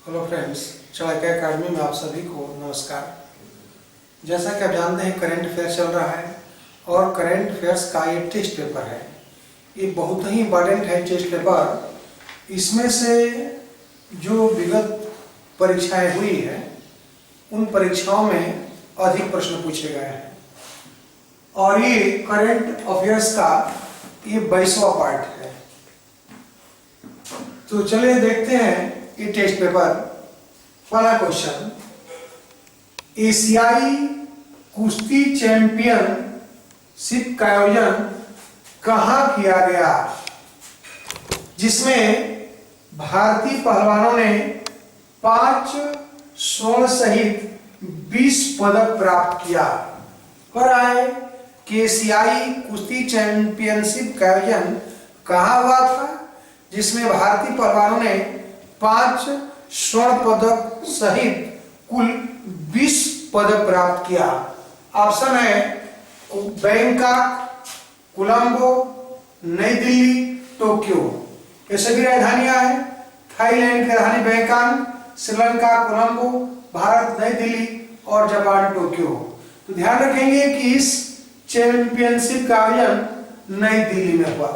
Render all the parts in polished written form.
Hello friends, Chanakya academy में आप सभी को नमस्कार। जैसा कि आप जानते हैं करंट अफेयर चल रहा है और करंट अफेयर्स का ये टेस्ट पेपर है। ये बहुत ही इम्पॉर्टेंट है टेस्ट पेपर। इसमें से जो विगत परीक्षाएं हुई हैं उन परीक्षाओं में अधिक प्रश्न पूछे गए हैं और ये करंट अफेयर्स का ये 22वां पार्ट है। तो चलिए देखते हैं ये टेस्ट पेपर। पहला क्वेश्चन, एशियाई कुश्ती चैंपियनशिप का आयोजन कहाँ किया गया, जिसमें भारतीय पहलवानों ने 5 स्वर्ण सहित 20 पदक प्राप्त किया। कह रहा है कि एशियाई कुश्ती चैंपियनशिप का आयोजन कहाँ हुआ था, जिसमें भारतीय पहलवानों ने 5 स्वर्ण पदक सहित कुल 20 पदक प्राप्त किया। ऑप्शन है बैंकॉक, कोलंबो, नई दिल्ली, टोक्यो। ये सभी राजधानियां हैं। थाईलैंड की राजधानी बैंकॉक, श्रीलंका कोलंबो, भारत नई दिल्ली और जापान टोक्यो। तो ध्यान रखेंगे कि इस चैंपियनशिप का आयोजन नई दिल्ली में हुआ।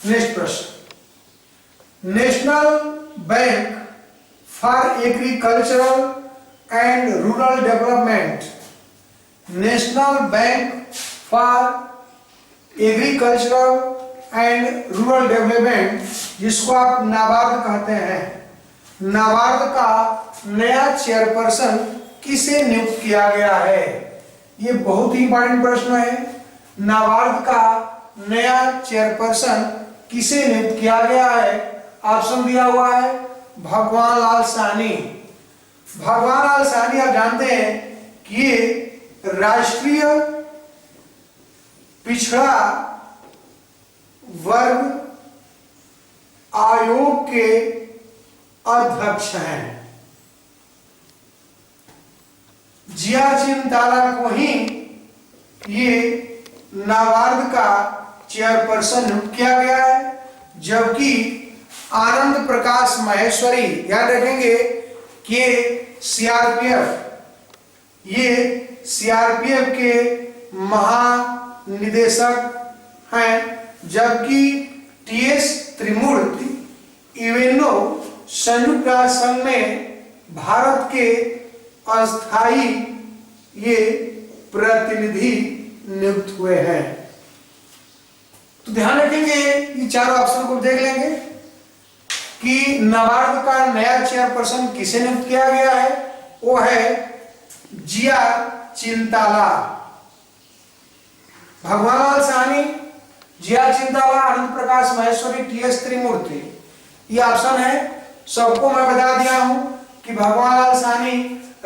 नेक्स्ट प्रश्न, national bank for agricultural and rural development, national bank for agricultural and rural development, जिसको आप नाबार्ड कहते हैं, नाबार्ड का नया चेयरपर्सन किसे नियुक्त किया गया है? ये बहुत ही इंपॉर्टेंट प्रश्न है। नाबार्ड का नया चेयरपर्सन किसे नियुक्त किया गया है? ऑप्शन दिया हुआ है भगवान लाल साहनी। भगवान लाल साहनी आप जानते हैं कि ये राष्ट्रीय पिछड़ा वर्ग आयोग के अध्यक्ष हैं। जिया चिंताला को ही ये नाबार्ड का चेयरपर्सन नियुक्त किया गया है, जबकि आनंद प्रकाश माहेश्वरी, याद रखेंगे कि सीआरपीएफ के महानिदेशक हैं, जबकि टीएस त्रिमूर्ति इवेनो संयुक्त राष्ट्र संघ में भारत के अस्थायी ये प्रतिनिधि नियुक्त हुए हैं। तो ध्यान रखेंगे ये चारों ऑप्शन को देख लेंगे कि नाबार्ड का नया चेयरपर्सन किसे नियुक्त किया गया है। वो है जिया चिंताला। भगवान लाल साहनी, जिया चिंताला, आनंद प्रकाश माहेश्वरी, टीएस त्रिमूर्ति, ये ऑप्शन है। सबको मैं बता दिया हूं कि भगवान लाल साहनी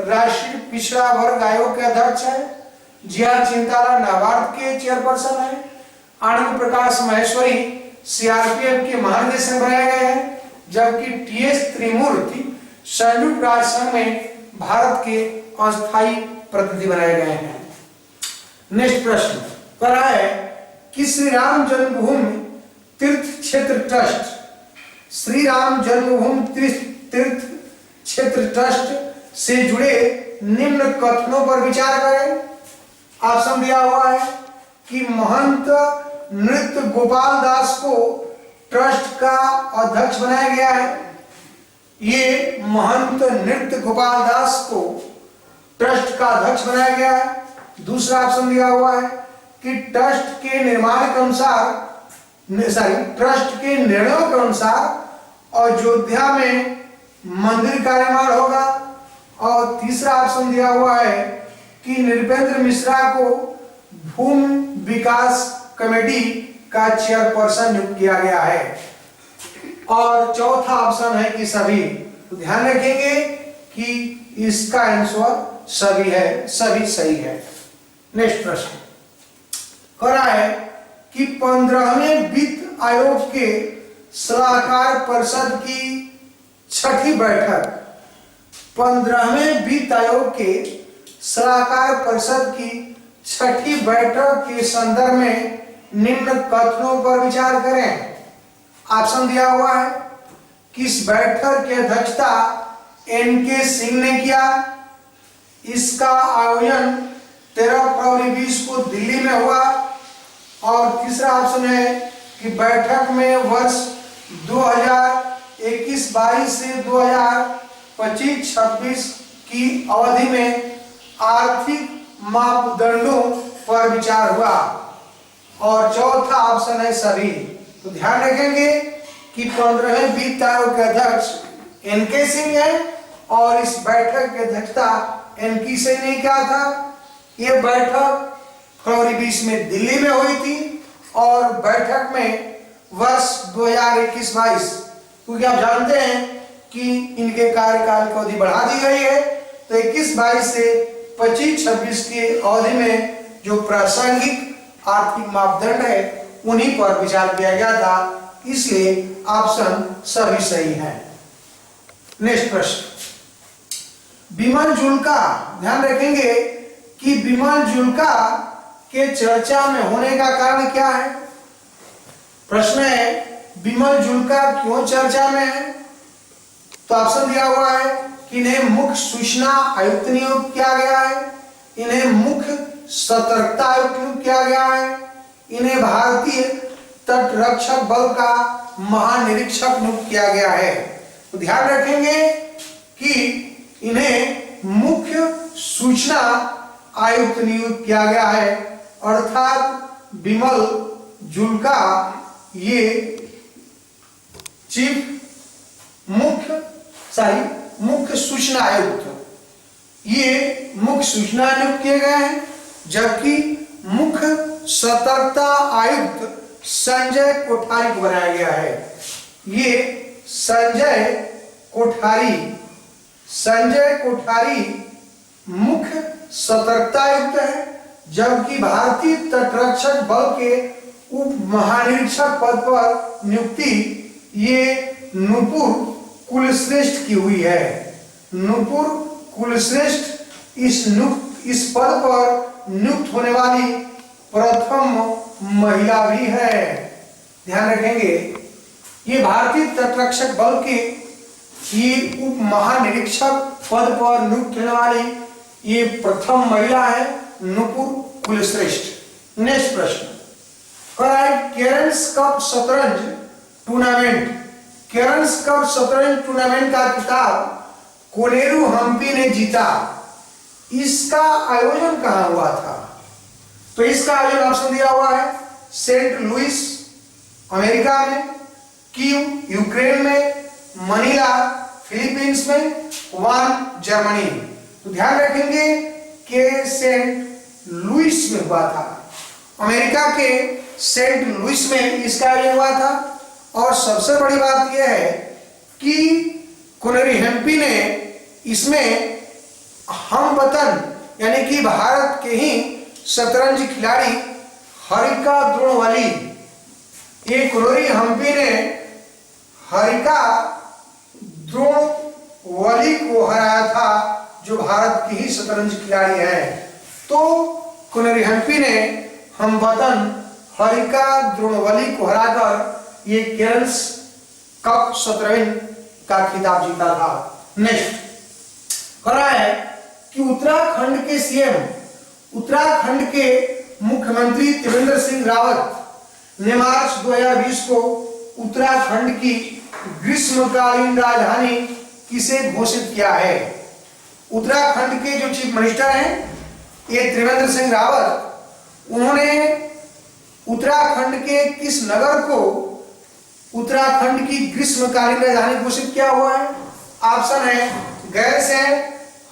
राष्ट्रीय पिछड़ा वर्ग आयोग के अध्यक्ष है, जिया चिंताला नाबार्ड के चेयरपर्सन है, आनंद प्रकाश माहेश्वरी सीआरपीएफ के महानिदेशक बनाए गए हैं, जबकि टीएस त्रिमूर्ति संयुक्त राष्ट्र संघ में भारत के अस्थायी प्रतिनिधि बनाए गए हैं। नेक्स्ट प्रश्न कर रहा है कि श्री राम जन्मभूमि तीर्थ क्षेत्र ट्रस्ट, श्री राम जन्मभूमि तीर्थ क्षेत्र ट्रस्ट से जुड़े निम्न कथनों पर विचार करें। ऑप्शन दिया हुआ है कि महंत नृत्य गोपाल दास को ट्रस्ट का अध्यक्ष बनाया गया है। ये महंत नृत्य गोपाल दास को ट्रस्ट का अध्यक्ष बनाया गया है। दूसरा ऑप्शन दिया हुआ है कि ट्रस्ट के निर्माण के अनुसार, ट्रस्ट के निर्णयों के अनुसार अयोध्या में मंदिर का निर्माण होगा। और तीसरा ऑप्शन दिया हुआ है कि नृपेंद्र मिश्रा को भूमि विकास कमेटी का चेयरपर्सन नियुक्त किया गया है। और चौथा ऑप्शन है कि सभी। तो ध्यान रखेंगे कि इसका आंसर सभी है, सभी सही है। नेक्स्ट प्रश्न कह रहा है कि 15वें वित्त आयोग के सलाहकार परिषद की छठी बैठक, 15वें वित्त आयोग के सलाहकार परिषद की छठी बैठक के संदर्भ में निम्न कथनों पर विचार करें। ऑप्शन दिया हुआ है किस बैठक की अध्यक्षता एनके सिंह ने किया? इसका आयोजन 13 फरवरी 20 को दिल्ली में हुआ। और तीसरा ऑप्शन है कि बैठक में वर्ष 2021-22 से 2025-26 की अवधि में आर्थिक मापदंडों पर विचार हुआ। और चौथा ऑप्शन है सभी। तो ध्यान रखेंगे कि 15वें वित्त आयोग के अध्यक्ष एनके सिंह है और इस बैठक की अध्यक्षता एनके सिंह ने किया था। यह बैठक फरवरी 20 में दिल्ली में हुई थी और बैठक में वर्ष 2021-22, क्योंकि आप जानते हैं कि इनके कार्यकाल की अवधि बढ़ा दी गई है, तो 21-22 से 25-26 की अवधि में जो प्रासंगिक आर्थिक मापदंड है उन्हीं पर विचार किया गया था। इसलिए ऑप्शन सभी सही है। नेक्स्ट प्रश्न, बिमल जुल्का। ध्यान रखेंगे कि बिमल जुल्का के चर्चा में होने का कारण क्या है? प्रश्न है बिमल जुल्का क्यों चर्चा में है? तो ऑप्शन दिया हुआ है कि इन्हें मुख्य सूचना आयुक्त नियुक्त किया गया है, इन्हें मुख्य सतर्कता आयुक्त नियुक्त किया गया है, इन्हें भारतीय तटरक्षक बल का महानिरीक्षक नियुक्त किया गया है। तो ध्यान रखेंगे कि इन्हें मुख्य सूचना आयुक्त नियुक्त किया गया है, अर्थात बिमल जुल्का ये मुख्य सूचना आयुक्त, ये मुख्य सूचना नियुक्त किए गए हैं, जबकि मुख्य सतर्कता आयुक्त संजय कोठारी को बनाया गया है। ये संजय कोठारी मुख्य सतर्कता आयुक्त है, जबकि भारतीय तटरक्षक बल के उप महानिरीक्षक पद पर नियुक्ति ये नुपुर कुलश्रेष्ठ की हुई है। नुपुर कुलश्रेष्ठ इस पद पर नियुक्त होने वाली प्रथम महिला भी है। ध्यान रखेंगे ये भारतीय तटरक्षक बल के ये उप महानिरीक्षक पद पर नियुक्त होने वाली ये प्रथम महिला है, नुपुर कुलश्रेष्ठ। नेक्स्ट प्रश्न, केरन्स कप शतरंज टूर्नामेंट का खिताब कोनेरू हम्पी ने जीता। इसका आयोजन कहां हुआ था? तो इसका आयोजन ऑप्शन दिया हुआ है सेंट लुइस अमेरिका में, कीव यूक्रेन में, मनीला फिलीपींस में, वान जर्मनी। तो ध्यान रखेंगे कि सेंट लुइस में हुआ था, अमेरिका के सेंट लुइस में इसका आयोजन हुआ था। और सबसे बड़ी बात यह है कि कोनेरू हम्पी ने इसमें हमवतन यानी कि भारत के ही शतरंज खिलाड़ी हरिका द्रोणवली, ये कोनेरू हम्पी ने हरिका द्रोणवली को हराया था, जो भारत की ही शतरंज खिलाड़ी है। तो कोनेरू हम्पी ने हमवतन हरिका द्रोणवली को हराकर ये केरन्स कप शतरंज का खिताब जीता था। नेक्स्ट करा है कि उत्तराखंड के सीएम, उत्तराखंड के मुख्यमंत्री त्रिवेंद्र सिंह रावत ने मार्च 2020 को उत्तराखंड की ग्रीष्मकालीन राजधानी किसे घोषित किया है? उत्तराखंड के जो चीफ मिनिस्टर हैं ये त्रिवेंद्र सिंह रावत, उन्होंने उत्तराखंड के किस नगर को उत्तराखंड की ग्रीष्मकालीन राजधानी घोषित किया हुआ है? ऑप्शन है गैरसैंण,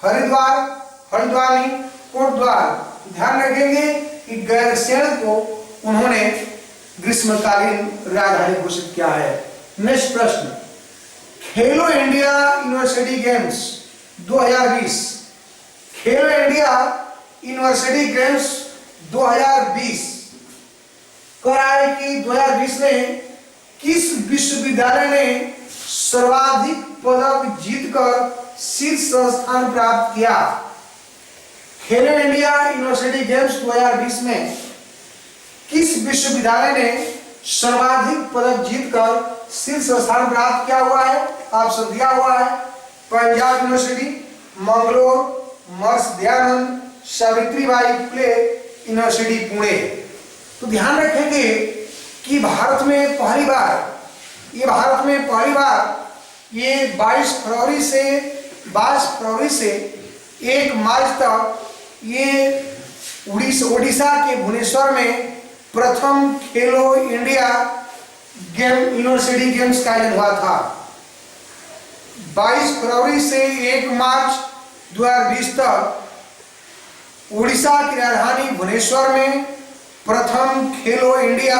हरिद्वार, हल्द्वानी, कोटद्वार। ध्यान रखेंगे कि गैरसैंण को उन्होंने ग्रीष्मकालीन राजधानी घोषित किया है। नेक्स्ट प्रश्न, खेलो इंडिया यूनिवर्सिटी गेम्स 2020, खेलो इंडिया यूनिवर्सिटी गेम्स 2020 कराए कि 2020 में किस विश्वविद्यालय ने सर्वाधिक पदक जीतकर शीर्ष स्थान प्राप्त किया? खेलो इंडिया यूनिवर्सिटी गेम्स 2020 में किस विश्वविद्यालय ने सर्वाधिक पदक जीतकर शीर्ष स्थान प्राप्त किया हुआ है? ऑप्शन दिया हुआ है पंजाब यूनिवर्सिटी, मंगलोर, महर्षि दयानंद, सावित्रीबाई फुले यूनिवर्सिटी पुणे। तो ध्यान रखेंगे कि भारत में पहली बार ये 22 फरवरी से 1 मार्च तक ये उड़ीसा के भुवनेश्वर में प्रथम खेलो इंडिया यूनिवर्सिटी गेम्स का आयोजन हुआ था। 22 फरवरी से 1 मार्च 2020 तक उड़ीसा की राजधानी भुवनेश्वर में प्रथम खेलो इंडिया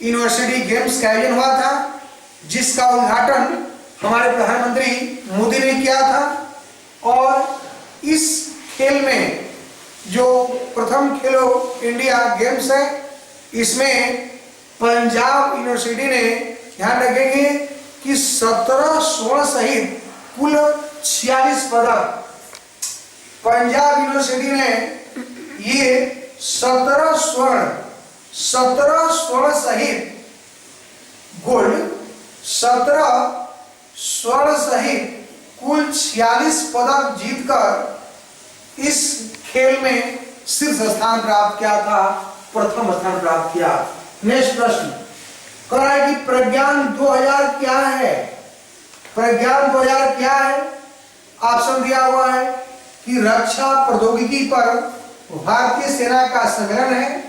यूनिवर्सिटी गेम्स का आयोजन हुआ था, जिसका उद्घाटन हमारे प्रधानमंत्री मोदी ने किया था। और इस खेल में जो प्रथम खेलो इंडिया गेम्स है, इसमें पंजाब यूनिवर्सिटी ने, ध्यान रखेंगे कि 17 स्वर्ण सहित कुल 46 पदक, पंजाब यूनिवर्सिटी ने ये 17 स्वर्ण सहित गोल्ड, 17 स्वर्ण सहित कुल 46 पदक जीतकर इस खेल में शीर्ष स्थान प्राप्त किया था, प्रथम स्थान प्राप्त किया। नेक्स्ट प्रश्न कह रहा है कि प्रज्ञान 2000 क्या है? प्रज्ञान 2000 क्या है? ऑप्शन दिया हुआ है कि रक्षा प्रौद्योगिकी पर भारतीय सेना का सम्मेलन है,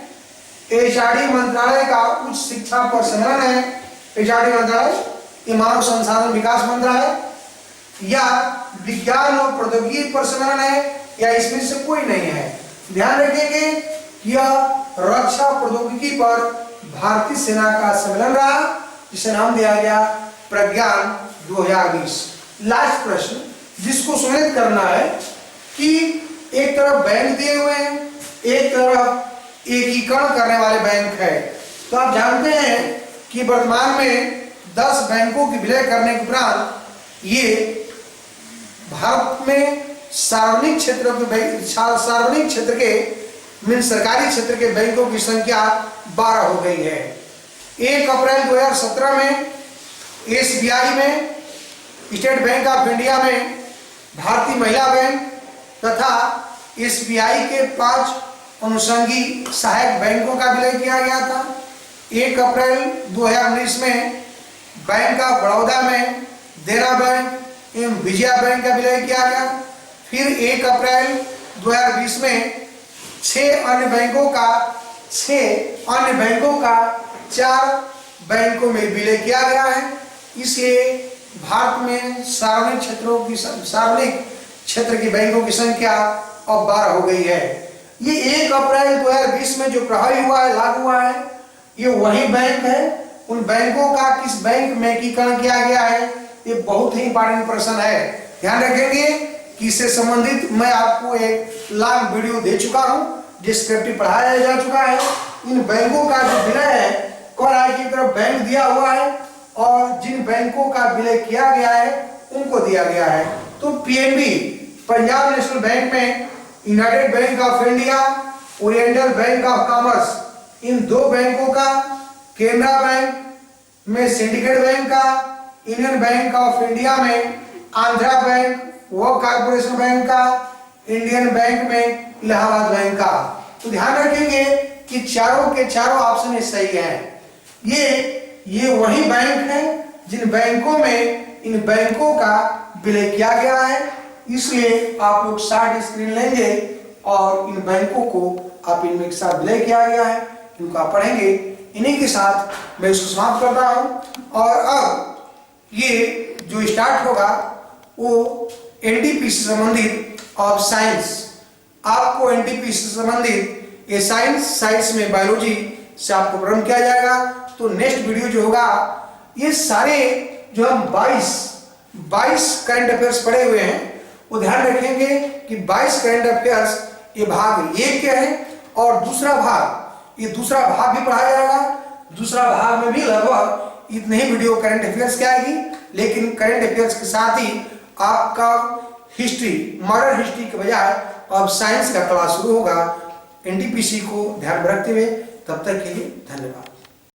एचआरडी मंत्रालय का उच्च शिक्षा पर सम्मेलन है, एचआरडी मंत्रालय ये मानव संसाधन विकास मंत्रालय, या विज्ञान और प्रौद्योगिकी पर सम्मेलन है, या इसमें से कोई नहीं है। ध्यान रखेंगे यह रक्षा प्रौद्योगिकी पर भारतीय सेना का सम्मेलन रहा, जिसे नाम दिया गया प्रज्ञान 2020। लास्ट प्रश्न जिसको सुनिश्चित करना है कि एक तरफ बैंक दिए हुए हैं, एक तरफ एकीकरण करने वाले बैंक है। तो आप जानते हैं कि वर्तमान में 10 बैंकों की विलय करने के उपरांत ये भारत में सार्वजनिक क्षेत्र के सरकारी क्षेत्र के बैंकों की संख्या 12 हो गई है। 1 अप्रैल 2017 में एसबीआई में, स्टेट बैंक ऑफ इंडिया में, भारतीय महिला बैंक तथा एसबीआई के 5 अनुषंगी सहायक बैंकों का विलय किया गया था। 1 अप्रैल 2019 में बैंक ऑफ बड़ौदा में देना बैंक एवं विजया बैंक का विलय किया गया। फिर 1 अप्रैल 2020 में 6 अन्य बैंकों का 4 बैंकों में विलय किया गया है। इसलिए भारत में सार्वजनिक क्षेत्र की बैंकों की संख्या अब 12 हो गई है। ये 1 अप्रैल 2020 में जो प्रभावी हुआ है, लागू हुआ है, ये वही बैंक है। उन बैंकों का किस बैंक में एकीकरण किया गया है, ये बहुत ही इंपॉर्टेंट प्रश्न है। ध्यान रखेंगे कि इससे संबंधित मैं आपको एक लॉन्ग वीडियो दे चुका हूँ, डिस्क्रिप्टिव पढ़ाया जा चुका है। इन बैंकों का जो विलय है, कौन है की तरफ बैंक दिया हुआ है और जिन बैंकों का विलय किया गया है उनको दिया गया है। तो पीएनबी पंजाब नेशनल बैंक में United Bank of India, Oriental Bank of Commerce, इन 2 बैंकों का, केनरा बैंक में सिंडिकेट बैंक का, इंडियन बैंक ऑफ इंडिया में आंध्रा बैंक व कॉर्पोरेशन बैंक का, इंडियन बैंक में इलाहाबाद बैंक का। तो ध्यान रखेंगे कि चारों के चारों ऑप्शन सही हैं। ये वही बैंक है जिन बैंकों में इन बैंकों का विलय किया गया है। इसलिए आप लोग शार्ट स्क्रीन लेंगे और इन बैंकों को आप इनमें एक साथ विलय किया गया है, इनको आप पढ़ेंगे। इन्हीं के साथ मैं इसको समाप्त करता हूं। और अब ये जो स्टार्ट होगा वो एनटीपीसी से संबंधित और साइंस, आपको एनटीपीसी से संबंधित ये साइंस में बायोलॉजी से आपको प्रारंभ किया जाएगा। तो नेक्स्ट वीडियो जो होगा, ये सारे जो हम 22 करंट अफेयर्स पढ़े हुए हैं, वो ध्यान रखेंगे कि 22 करंट अफेयर्स ये भाग 1 के है और दूसरा भाग भी पढ़ाया जाएगा। दूसरा भाग में भी लगभग इतने ही वीडियो करंट अफेयर्स की आएगी, लेकिन करंट अफेयर्स के साथ ही आपका हिस्ट्री, मॉडर्न हिस्ट्री के बजाय अब साइंस का क्लास शुरू होगा। एनटीपीसी को ध्यान में रखते हुए तब तक के लिए धन्यवाद।